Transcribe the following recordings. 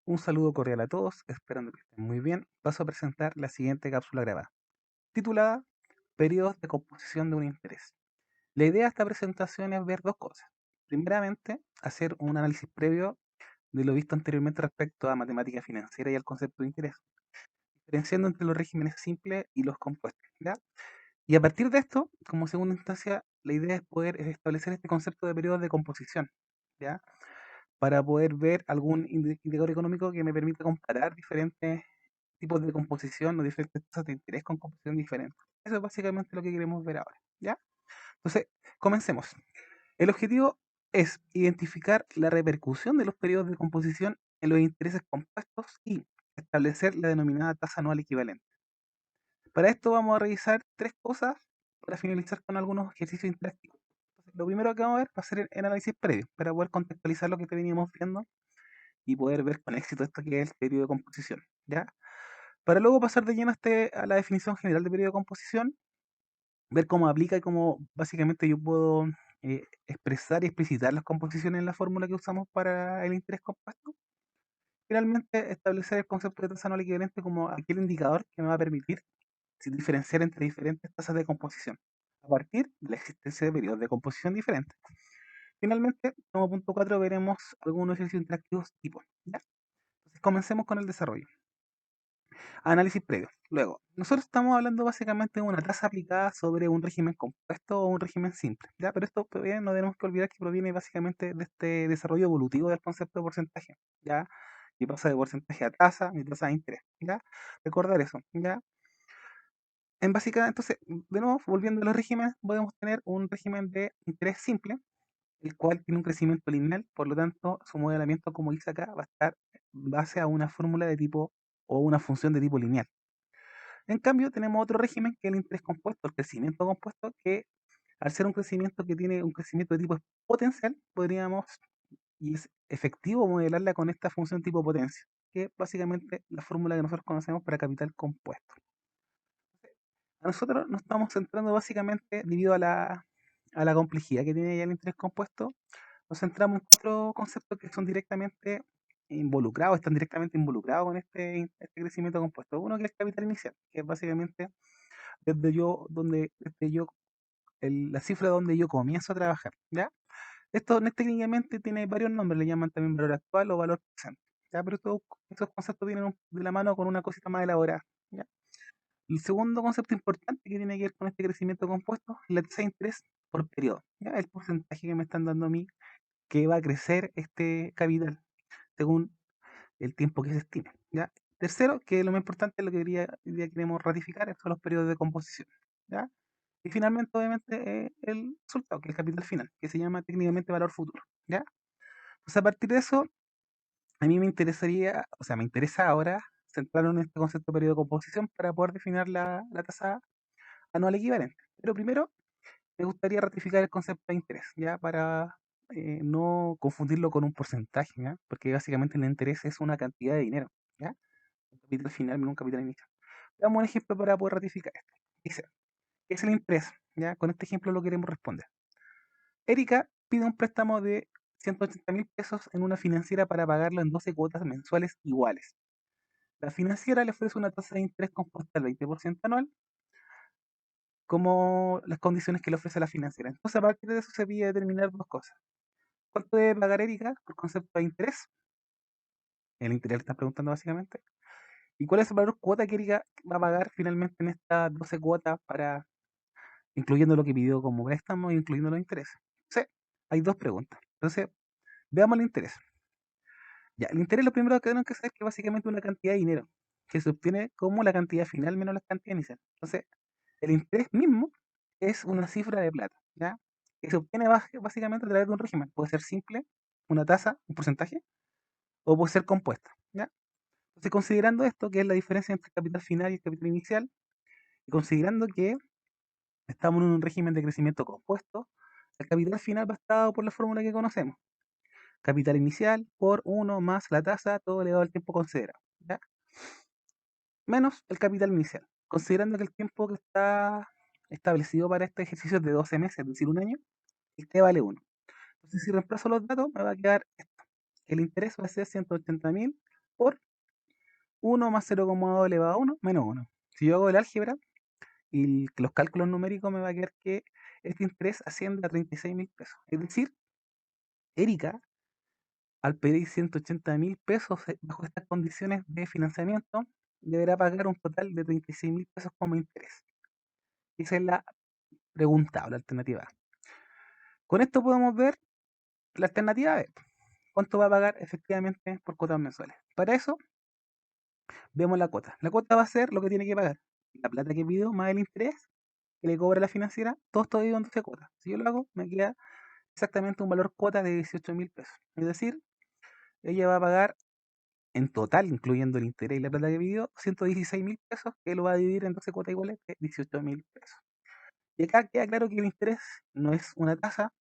Un saludo cordial a todos, esperando que estén muy bien. Paso a presentar la siguiente cápsula grabada, titulada Periodos de composición de un interés. La idea de esta presentación es ver dos cosas. Primeramente, hacer un análisis previo de lo visto anteriormente respecto a matemática financiera y al concepto de interés, diferenciando entre los regímenes simples y los compuestos, ¿ya? Y a partir de esto, como segunda instancia, la idea es poder establecer este concepto de periodos de composición, ¿ya? Para poder ver algún indicador económico que me permita comparar diferentes tipos de composición o diferentes tasas de interés con composición diferente. Eso es básicamente lo que queremos ver ahora, ¿ya? Entonces, comencemos. El objetivo es identificar la repercusión de los periodos de composición en los intereses compuestos y establecer la denominada tasa anual equivalente. Para esto vamos a revisar tres cosas para finalizar con algunos ejercicios interactivos. Entonces, lo primero que vamos a ver va a ser el análisis previo, para poder contextualizar lo que veníamos viendo y poder ver con éxito esto que es el periodo de composición, ¿ya? Para luego pasar de lleno a la definición general de periodo de composición, ver cómo aplica y cómo básicamente yo puedo expresar y explicitar las composiciones en la fórmula que usamos para el interés compuesto. Finalmente, establecer el concepto de tasa anual equivalente como aquel indicador que me va a permitir diferenciar entre diferentes tasas de composición, a partir de la existencia de periodos de composición diferentes. Finalmente, como punto 4 veremos algunos ejercicios interactivos tipo, ¿ya? Entonces, comencemos con el desarrollo. Análisis previo. Luego, nosotros estamos hablando básicamente de una tasa aplicada sobre un régimen compuesto o un régimen simple, ¿ya? Pero esto todavía no tenemos que olvidar que proviene básicamente de este desarrollo evolutivo del concepto de porcentaje, ¿ya? Y pasa de porcentaje a tasa y tasa de interés, ¿ya? Recordar eso, ¿ya? En básica, entonces, de nuevo, volviendo a los regímenes, podemos tener un régimen de interés simple, el cual tiene un crecimiento lineal, por lo tanto, su modelamiento, como dice acá, va a estar en base a una fórmula de tipo o una función de tipo lineal. En cambio, tenemos otro régimen que es el interés compuesto, el crecimiento compuesto, que al ser un crecimiento que tiene un crecimiento de tipo exponencial, podríamos, y es efectivo, modelarla con esta función tipo potencia, que es básicamente la fórmula que nosotros conocemos para capital compuesto. A nosotros nos estamos centrando básicamente, debido a la complejidad que tiene ya el interés compuesto, nos centramos en cuatro conceptos que son directamente involucrados, están directamente involucrados con este crecimiento compuesto. Uno que es el capital inicial, que es básicamente desde yo, la cifra donde yo comienzo a trabajar, ¿ya? Esto técnicamente tiene varios nombres, le llaman también valor actual o valor presente, ¿ya? Pero estos conceptos vienen de la mano con una cosita más elaborada, ¿ya? El segundo concepto importante que tiene que ver con este crecimiento compuesto es la tasa de interés por periodo, ¿ya? El porcentaje que me están dando a mí que va a crecer este capital según el tiempo que se estime, ¿ya? Tercero, que lo más importante, lo que hoy día queremos ratificar, son los periodos de composición, ¿ya? Y finalmente, obviamente, el resultado, que es el capital final, que se llama técnicamente valor futuro, ¿ya? Pues a partir de eso, a mí me interesaría, o sea, me interesa ahora centrarnos en este concepto de periodo de composición para poder definir la tasa anual equivalente. Pero primero, me gustaría ratificar el concepto de interés, ¿ya? Para no confundirlo con un porcentaje, ¿ya? Porque básicamente el interés es una cantidad de dinero, ¿ya? Un capital final menos un capital inicial. Damos un ejemplo para poder ratificar esto. Dice, ¿qué es el interés? ¿Ya? Con este ejemplo lo queremos responder. Erika pide un préstamo de 180.000 pesos en una financiera para pagarlo en 12 cuotas mensuales iguales. La financiera le ofrece una tasa de interés compuesta al 20% anual, como las condiciones que le ofrece la financiera. Entonces, a partir de eso se pide determinar dos cosas. ¿Cuánto debe pagar Erika por concepto de interés? El interés le están preguntando básicamente. ¿Y cuál es el valor cuota que Erika va a pagar finalmente en estas 12 cuotas para incluyendo lo que pidió como préstamo e incluyendo los intereses? Sí, hay dos preguntas. Entonces, veamos el interés. Ya, el interés lo primero que tenemos que hacer es que básicamente es una cantidad de dinero que se obtiene como la cantidad final menos la cantidad inicial. Entonces, el interés mismo es una cifra de plata, ¿ya? Que se obtiene básicamente a través de un régimen. Puede ser simple, una tasa, un porcentaje, o puede ser compuesta, ¿ya? Entonces, considerando esto, que es la diferencia entre el capital final y el capital inicial, y considerando que estamos en un régimen de crecimiento compuesto, el capital final va estado por la fórmula que conocemos. Capital inicial por uno más la tasa, todo elevado al tiempo considerado, ¿ya? Menos el capital inicial. Considerando que el tiempo que está establecido para este ejercicio es de 12 meses, es decir, un año, el T vale 1. Entonces, si reemplazo los datos, me va a quedar esto. El interés va a ser 180.000 por 1 más 0,2 elevado a 1 menos 1. Si yo hago el álgebra y los cálculos numéricos, me va a quedar que este interés asciende a 36.000 pesos. Es decir, Erika, al pedir 180.000 pesos bajo estas condiciones de financiamiento, deberá pagar un total de 36.000 pesos como interés. Esa es la pregunta o la alternativa A. Con esto podemos ver la alternativa B. ¿Cuánto va a pagar efectivamente por cuotas mensuales? Para eso, vemos la cuota. La cuota va a ser lo que tiene que pagar. La plata que pidió más el interés que le cobra la financiera, todo esto dividido en 12 cuotas. Si yo lo hago, me queda exactamente un valor cuota de 18.000 pesos. Es decir, ella va a pagar en total, incluyendo el interés y la plata que pidió, 116.000 pesos, que lo va a dividir en 12 cuotas iguales de 18.000 pesos. Y acá queda claro que el interés no es una tasa,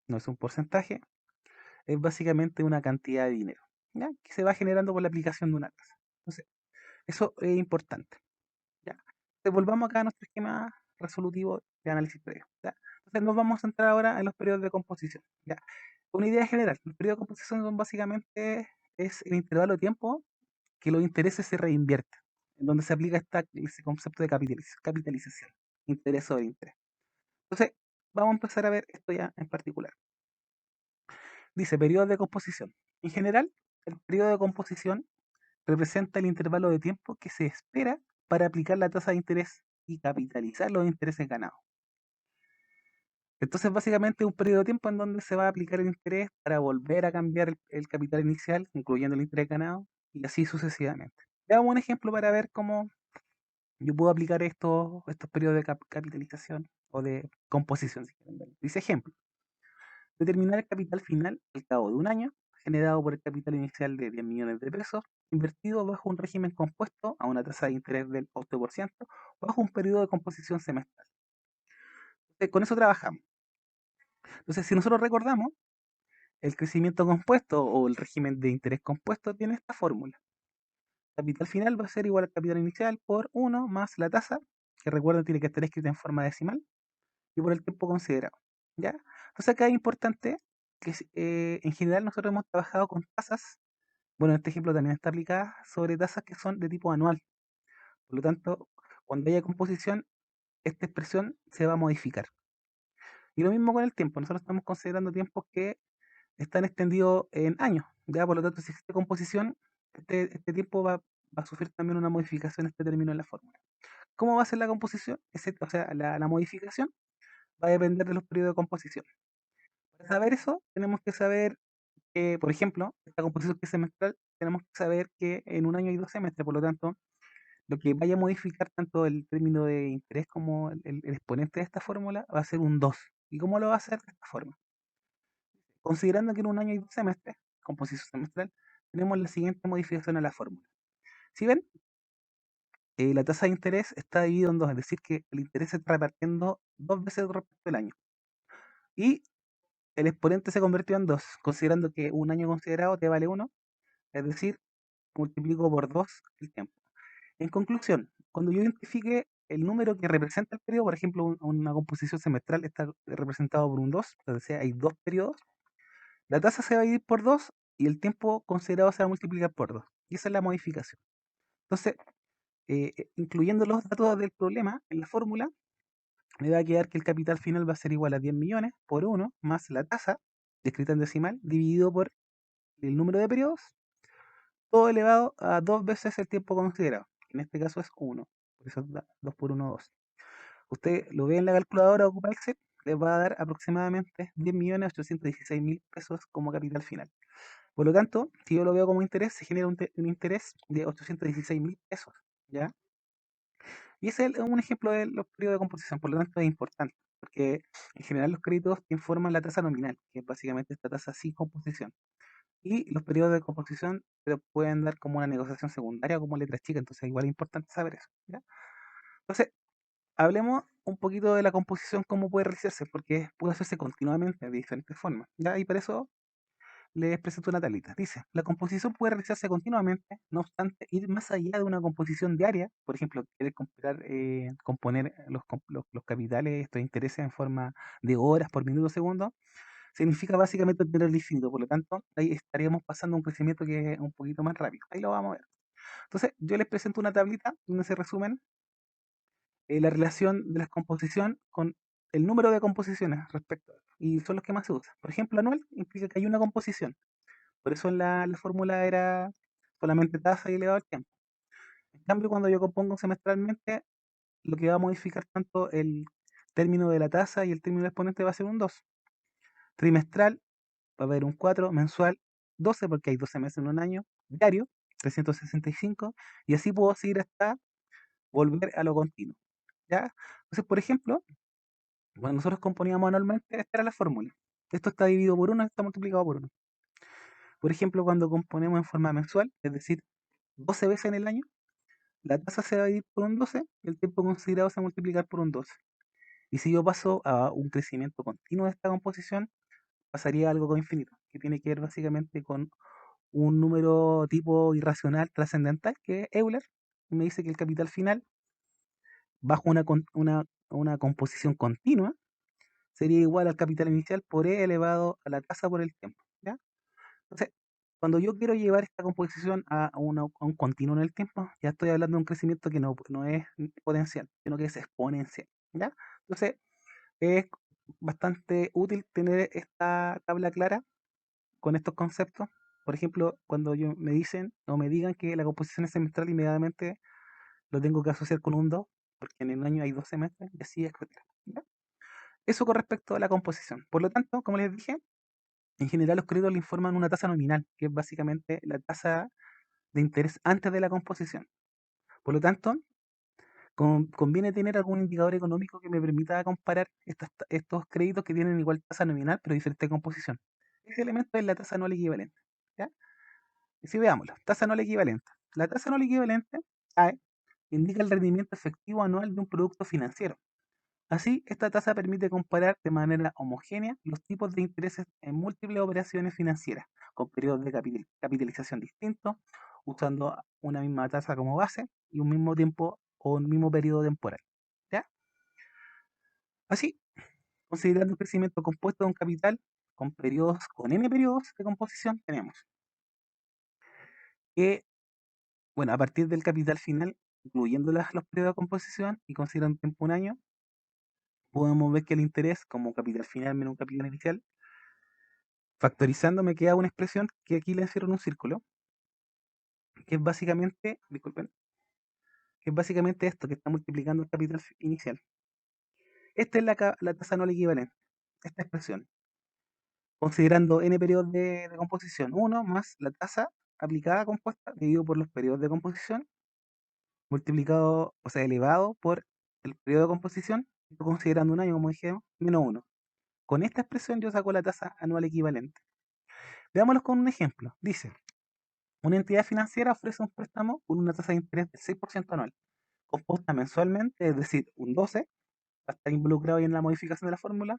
no es un porcentaje, es básicamente una cantidad de dinero, ¿ya? Que se va generando por la aplicación de una tasa. Entonces, eso es importante. ¿Ya? Entonces, volvamos acá a nuestro esquema resolutivo de análisis previo. ¿Ya? Entonces, nos vamos a centrar ahora en los periodos de composición. ¿Ya? Una idea general, los periodos de composición son básicamente es el intervalo de tiempo que los intereses se reinvierten, en donde se aplica ese concepto de capitalización, interés sobre interés. Entonces, vamos a empezar a ver esto ya en particular. Dice, periodos de composición. En general, el periodo de composición representa el intervalo de tiempo que se espera para aplicar la tasa de interés y capitalizar los intereses ganados. Entonces, básicamente, un periodo de tiempo en donde se va a aplicar el interés para volver a cambiar el capital inicial, incluyendo el interés ganado, y así sucesivamente. Veamos un ejemplo para ver cómo yo puedo aplicar estos periodos de capitalización o de composición, si quieren verlo. Dice ejemplo, determinar el capital final al cabo de un año, generado por el capital inicial de 10 millones de pesos, invertido bajo un régimen compuesto a una tasa de interés del 8%, bajo un periodo de composición semestral. Entonces, con eso trabajamos. Entonces, si nosotros recordamos, el crecimiento compuesto o el régimen de interés compuesto tiene esta fórmula. Capital final va a ser igual al capital inicial por 1 más la tasa, que recuerden tiene que estar escrita en forma decimal, y por el tiempo considerado. ¿Ya? Entonces acá es importante que en general nosotros hemos trabajado con tasas, bueno, este ejemplo también está aplicada sobre tasas que son de tipo anual. Por lo tanto, cuando haya composición, esta expresión se va a modificar. Y lo mismo con el tiempo, nosotros estamos considerando tiempos que están extendidos en años. ¿Ya? Por lo tanto, si existe composición, este tiempo va a sufrir también una modificación, este término en la fórmula. ¿Cómo va a ser la composición? O sea, la modificación va a depender de los periodos de composición. Para saber eso, tenemos que saber que, por ejemplo, esta composición que es semestral, tenemos que saber que en un año hay 2 semestres, por lo tanto, lo que vaya a modificar tanto el término de interés como el exponente de esta fórmula va a ser un 2. ¿Y cómo lo va a hacer? De esta forma. Considerando que en un año hay 2 semestres, composición semestral, tenemos la siguiente modificación a la fórmula. Si ven, la tasa de interés está dividida en dos, es decir, que el interés se está repartiendo 2 veces respecto al año. Y el exponente se convirtió en 2, considerando que un año considerado te vale 1, es decir, multiplico por 2 el tiempo. En conclusión, cuando yo identifique el número que representa el periodo, por ejemplo, una composición semestral está representado por un 2, entonces hay 2 periodos, la tasa se va a dividir por 2 y el tiempo considerado se va a multiplicar por 2. Y esa es la modificación. Entonces, incluyendo los datos del problema en la fórmula, me va a quedar que el capital final va a ser igual a 10 millones por 1 más la tasa, descrita en decimal, dividido por el número de periodos, todo elevado a 2 veces el tiempo considerado. En este caso es 1. Por eso da 2 por 1, 2. Usted lo ve en la calculadora, ocupa Excel, le va a dar aproximadamente 10.816.000 pesos como capital final. Por lo tanto, si yo lo veo como interés, se genera un interés de 816.000 pesos. ¿Ya? Y ese es un ejemplo de los periodos de composición, por lo tanto es importante, porque en general los créditos informan la tasa nominal, que es básicamente esta tasa sin composición. Y los periodos de composición te lo pueden dar como una negociación secundaria o como letra chica, entonces igual es importante saber eso. ¿Ya? Entonces, hablemos un poquito de la composición, cómo puede realizarse, porque puede hacerse continuamente de diferentes formas. ¿Ya? Y para eso les presento una tablita. Dice, la composición puede realizarse continuamente, no obstante, ir más allá de una composición diaria, por ejemplo, querer componer los capitales, estos intereses en forma de horas por minuto segundo, significa básicamente tener el infinito, por lo tanto, ahí estaríamos pasando a un crecimiento que es un poquito más rápido. Ahí lo vamos a ver. Entonces, yo les presento una tablita donde se resumen la relación de la composición con el número de composiciones respecto a esto, y son los que más se usan. Por ejemplo, anual implica que hay una composición, por eso en la fórmula era solamente tasa y elevado al tiempo. En cambio, cuando yo compongo semestralmente, lo que va a modificar tanto el término de la tasa y el término del exponente va a ser un 2. Trimestral va a haber un 4, mensual 12 porque hay 12 meses en un año, diario 365, y así puedo seguir hasta volver a lo continuo. ¿Ya? Entonces, por ejemplo, cuando nosotros componíamos anualmente, esta era la fórmula. Esto está dividido por 1, está multiplicado por 1. Por ejemplo, cuando componemos en forma mensual, es decir, 12 veces en el año, la tasa se va a dividir por un 12 y el tiempo considerado se va a multiplicar por un 12. Y si yo paso a un crecimiento continuo de esta composición, pasaría a algo con infinito, que tiene que ver básicamente con un número tipo irracional trascendental, que es Euler, y me dice que el capital final, bajo una composición continua, sería igual al capital inicial por E elevado a la tasa por el tiempo. ¿Ya? Entonces, cuando yo quiero llevar esta composición a un continuo en el tiempo, ya estoy hablando de un crecimiento que no es potencial, sino que es exponencial. ¿Ya? Entonces, es bastante útil tener esta tabla clara con estos conceptos. Por ejemplo, cuando me dicen o me digan que la composición es semestral, inmediatamente lo tengo que asociar con un 2, porque en el año hay 2 semestres y así, etcétera. ¿Ya? Eso con respecto a la composición. Por lo tanto, como les dije, en general los créditos le informan una tasa nominal, que es básicamente la tasa de interés antes de la composición. Por lo tanto, conviene tener algún indicador económico que me permita comparar estos créditos que tienen igual tasa nominal, pero diferente composición. Ese elemento es la tasa anual equivalente. ¿Ya? Y si veámoslo, tasa anual equivalente. La tasa anual equivalente, AE, indica el rendimiento efectivo anual de un producto financiero. Así, esta tasa permite comparar de manera homogénea los tipos de intereses en múltiples operaciones financieras, con periodos de capitalización distintos, usando una misma tasa como base y un mismo tiempo o un mismo periodo temporal. ¿Ya? Así, considerando un crecimiento compuesto de un capital con n periodos de composición, tenemos que, bueno, a partir del capital final, incluyendo los periodos de composición y considerando tiempo un año, podemos ver que el interés como capital final menos un capital inicial, factorizando me queda una expresión que aquí le encierro en un círculo, que es básicamente, disculpen, que es básicamente esto que está multiplicando el capital inicial. Esta es la tasa anual equivalente, esta expresión, considerando n periodos de composición, 1 más la tasa aplicada compuesta dividido por los periodos de composición, multiplicado, o sea, elevado por el periodo de composición, considerando un año, como dijimos, menos 1. Con esta expresión yo saco la tasa anual equivalente. Veámoslo con un ejemplo. Dice, una entidad financiera ofrece un préstamo con una tasa de interés del 6% anual, compuesta mensualmente, es decir, un 12, va a estar involucrado ahí en la modificación de la fórmula.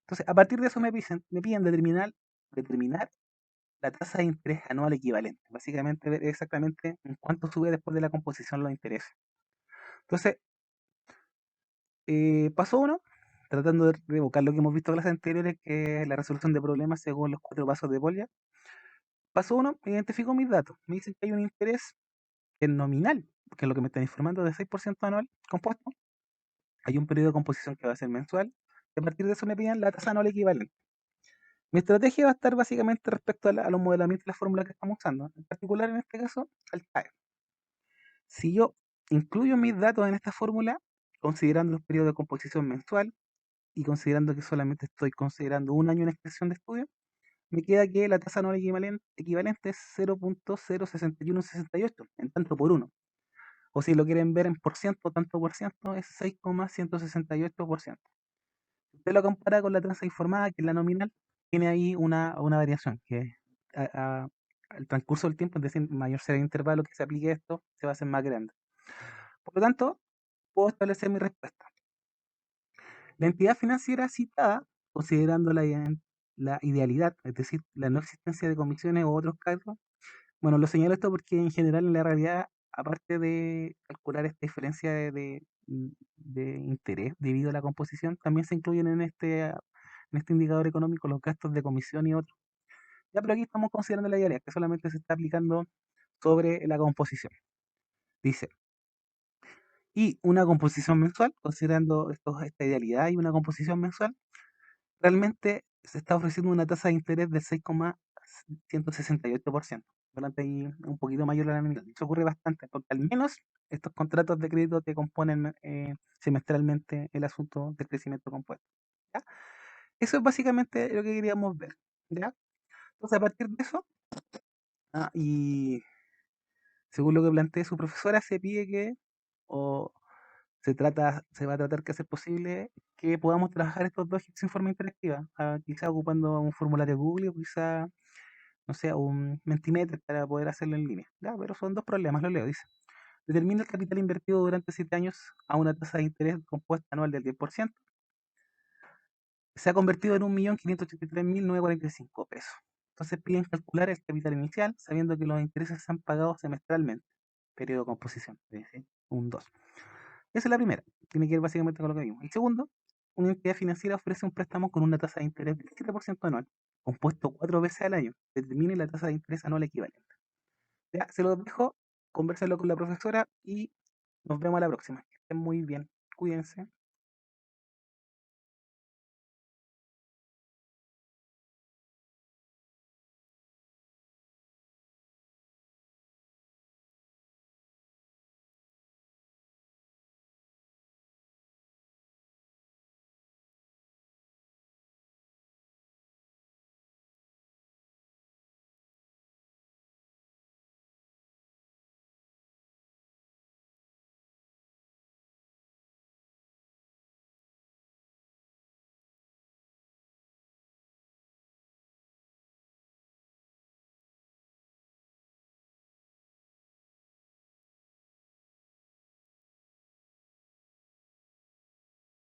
Entonces, a partir de eso me piden determinar la tasa de interés anual equivalente. Básicamente, ver exactamente en cuánto sube después de la composición los intereses. Entonces, paso 1, tratando de revocar lo que hemos visto en clases anteriores, que es la resolución de problemas según los 4 pasos de Polya. Paso 1, identifico mis datos. Me dicen que hay un interés que es nominal, que es lo que me están informando, de 6% anual compuesto. Hay un periodo de composición que va a ser mensual. Y a partir de eso me piden la tasa anual equivalente. Mi estrategia va a estar básicamente respecto a los modelamientos y las fórmulas que estamos usando. En particular, en este caso, al TAE. Si yo incluyo mis datos en esta fórmula, considerando los periodos de composición mensual y considerando que solamente estoy considerando un año en extensión de estudio, me queda que la tasa anual equivalente es 0.06168, en tanto por uno. O si lo quieren ver en por ciento, tanto por ciento es 6,168%. Si usted lo compara con la tasa informada, que es la nominal, tiene ahí una variación, que al transcurso del tiempo, es decir, mayor será el intervalo que se aplique esto, se va a hacer más grande. Por lo tanto, puedo establecer mi respuesta. La entidad financiera citada, considerando la idealidad, es decir, la no existencia de comisiones u otros cargos. Bueno, lo señalo esto porque en general en la realidad, aparte de calcular esta diferencia de interés debido a la composición, también se incluyen en este indicador económico los gastos de comisión y otros. Ya, pero aquí estamos considerando la idealidad, que solamente se está aplicando sobre la composición. Dice, y una composición mensual, considerando esta idealidad y una composición mensual, realmente se está ofreciendo una tasa de interés del 6,168%. Durante ahí un poquito mayor a la nominal. Eso ocurre bastante, porque al menos estos contratos de crédito te componen semestralmente el asunto del crecimiento compuesto. ¿Ya? Eso es básicamente lo que queríamos ver. ¿Ya? Entonces, a partir de eso, y según lo que plantea su profesora, se pide que, o se va a tratar que hacer posible que podamos trabajar estos dos hits en forma interactiva, quizá ocupando un formulario Google o quizá, no sé, un Mentimeter para poder hacerlo en línea. Ya, pero son dos problemas, lo leo, dice. Determina el capital invertido durante 7 años a una tasa de interés compuesta anual del 10%. Se ha convertido en 1.583.945 pesos. Entonces piden calcular el capital inicial sabiendo que los intereses se han pagado semestralmente. Periodo de composición, es decir, un 2. Esa es la primera. Tiene que ver básicamente con lo que vimos. Y segundo, una entidad financiera ofrece un préstamo con una tasa de interés del 7% anual, compuesto 4 veces al año. Determine la tasa de interés anual equivalente. Ya, se lo dejo, conversarlo con la profesora y nos vemos a la próxima. Que estén muy bien. Cuídense.